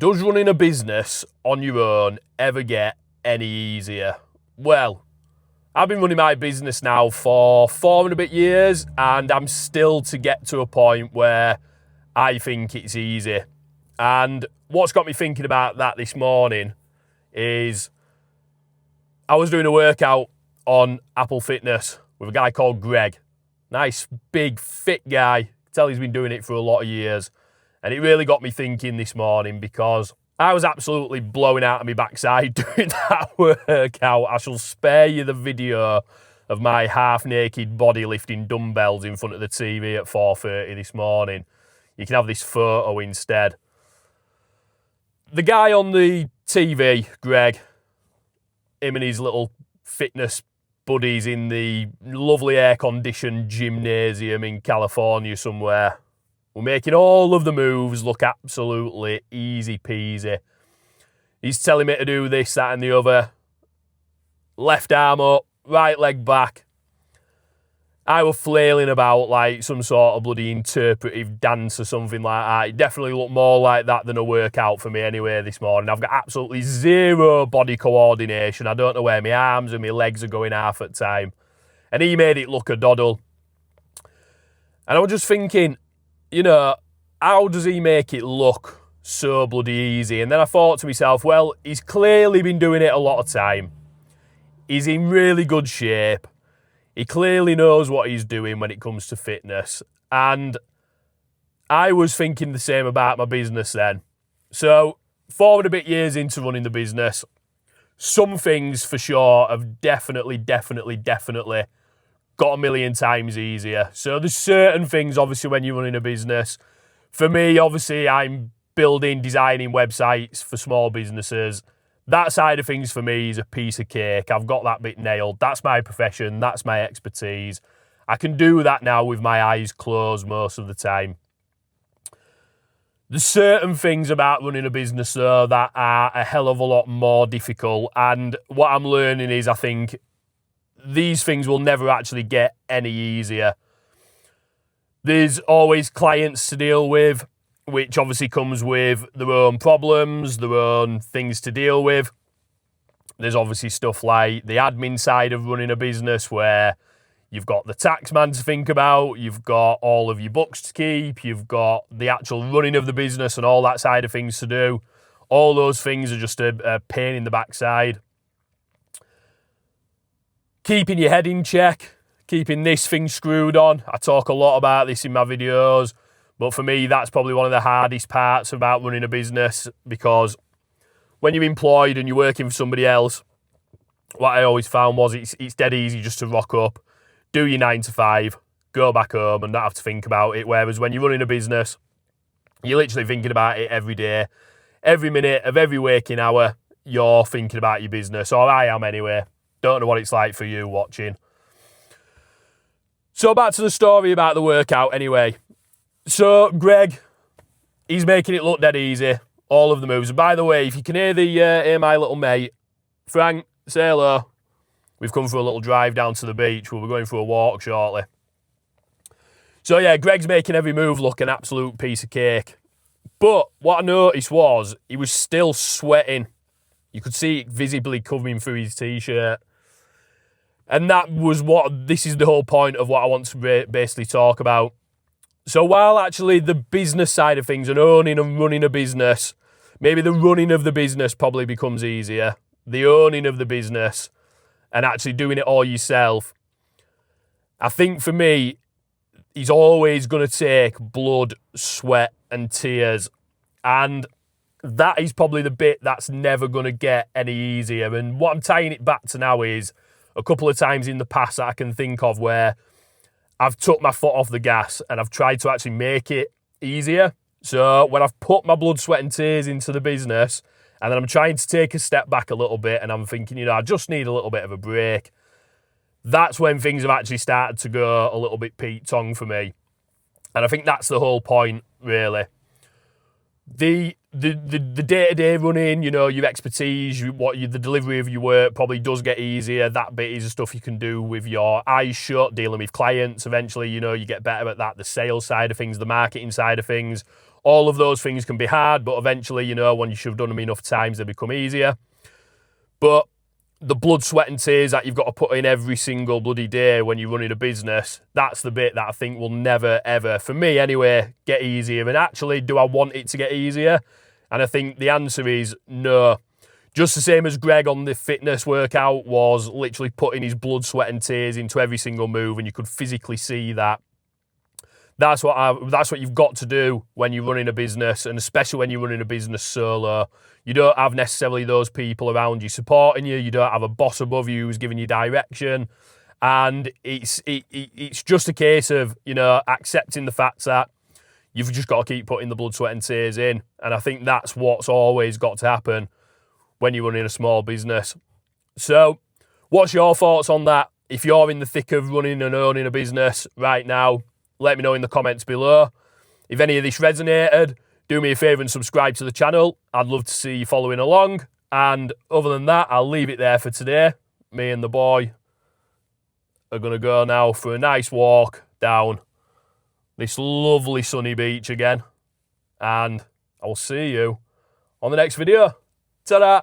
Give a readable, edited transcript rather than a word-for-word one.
Does running a business on your own ever get any easier? Well, I've been running my business now for 4 and a bit years, and I'm still to get to a point where I think it's easy. And what's got me thinking about that this morning is I was doing a workout on Apple Fitness with a guy called Greg. Nice, big, fit guy. I can tell he's been doing it for a lot of years. And it really got me thinking this morning because I was absolutely blowing out of my backside doing that workout. I shall spare you the video of my half-naked body lifting dumbbells in front of the TV at 4:30 this morning. You can have this photo instead. The guy on the TV, Greg, him and his little fitness buddies in the lovely air-conditioned gymnasium in California somewhere, we're making all of the moves look absolutely easy peasy. He's telling me to do this, that and the other. Left arm up, right leg back. I was flailing about like some sort of bloody interpretive dance or something like that. It definitely looked more like that than a workout for me anyway this morning. I've got absolutely zero body coordination. I don't know where my arms and my legs are going half at time. And he made it look a doddle. And I was just thinking, you know, how does he make it look so bloody easy? And then I thought to myself, well, he's clearly been doing it a lot of time. He's in really good shape. He clearly knows what he's doing when it comes to fitness. And I was thinking the same about my business then. So 4 and a bit years into running the business, some things for sure have definitely got a million times easier. So there's certain things, obviously, when you're running a business. For me, obviously, I'm designing websites for small businesses. That side of things for me is a piece of cake. I've got that bit nailed. That's my profession. That's my expertise. I can do that now with my eyes closed most of the time. There's certain things about running a business, though, that are a hell of a lot more difficult. And what I'm learning is, I think, these things will never actually get any easier. There's always clients to deal with, which obviously comes with their own problems, their own things to deal with. There's obviously stuff like the admin side of running a business where you've got the tax man to think about, you've got all of your books to keep, you've got the actual running of the business and all that side of things to do. All those things are just a pain in the backside. Keeping your head in check, keeping this thing screwed on. I talk a lot about this in my videos, but for me, that's probably one of the hardest parts about running a business, because when you're employed and you're working for somebody else, what I always found was it's dead easy just to rock up, do your 9 to 5, go back home and not have to think about it. Whereas when you're running a business, you're literally thinking about it every day. Every minute of every waking hour, you're thinking about your business, or I am anyway. Don't know what it's like for you watching. So back to the story about the workout anyway. So Greg, he's making it look dead easy. All of the moves. And by the way, if you can hear my little mate, Frank, say hello. We've come for a little drive down to the beach. We'll be going for a walk shortly. So yeah, Greg's making every move look an absolute piece of cake. But what I noticed was he was still sweating. You could see it visibly coming through his t-shirt. And that was this is the whole point of what I want to basically talk about. So while actually the business side of things and owning and running a business, maybe the running of the business probably becomes easier. The owning of the business and actually doing it all yourself. I think for me, he's always going to take blood, sweat and tears. And that is probably the bit that's never going to get any easier. And what I'm tying it back to now is a couple of times in the past that I can think of where I've took my foot off the gas and I've tried to actually make it easier. So when I've put my blood, sweat and tears into the business and then I'm trying to take a step back a little bit and I'm thinking, you know, I just need a little bit of a break. That's when things have actually started to go a little bit Pete-tong for me. And I think that's the whole point, really. The day-to-day running, you know, your expertise, the delivery of your work probably does get easier. That bit is the stuff you can do with your eyes shut, dealing with clients. Eventually, you know, you get better at that. The sales side of things, the marketing side of things, All of those things can be hard, but eventually, you know, when you should have done them enough times, they become easier. But the blood, sweat and tears that you've got to put in every single bloody day when you're running a business, that's the bit that I think will never, ever, for me anyway, get easier. And actually, do I want it to get easier? And I think the answer is no. Just the same as Greg on the fitness workout was literally putting his blood, sweat and tears into every single move, and you could physically see that. That's what you've got to do when you're running a business, and especially when you're running a business solo. You don't have necessarily those people around you supporting you. You don't have a boss above you who's giving you direction. And it's just a case of, you know, accepting the fact that you've just got to keep putting the blood, sweat and tears in. And I think that's what's always got to happen when you're running a small business. So what's your thoughts on that? If you're in the thick of running and owning a business right now, let me know in the comments below. If any of this resonated, do me a favour and subscribe to the channel. I'd love to see you following along. And other than that, I'll leave it there for today. Me and the boy are going to go now for a nice walk down this lovely sunny beach again. And I will see you on the next video. Ta-da!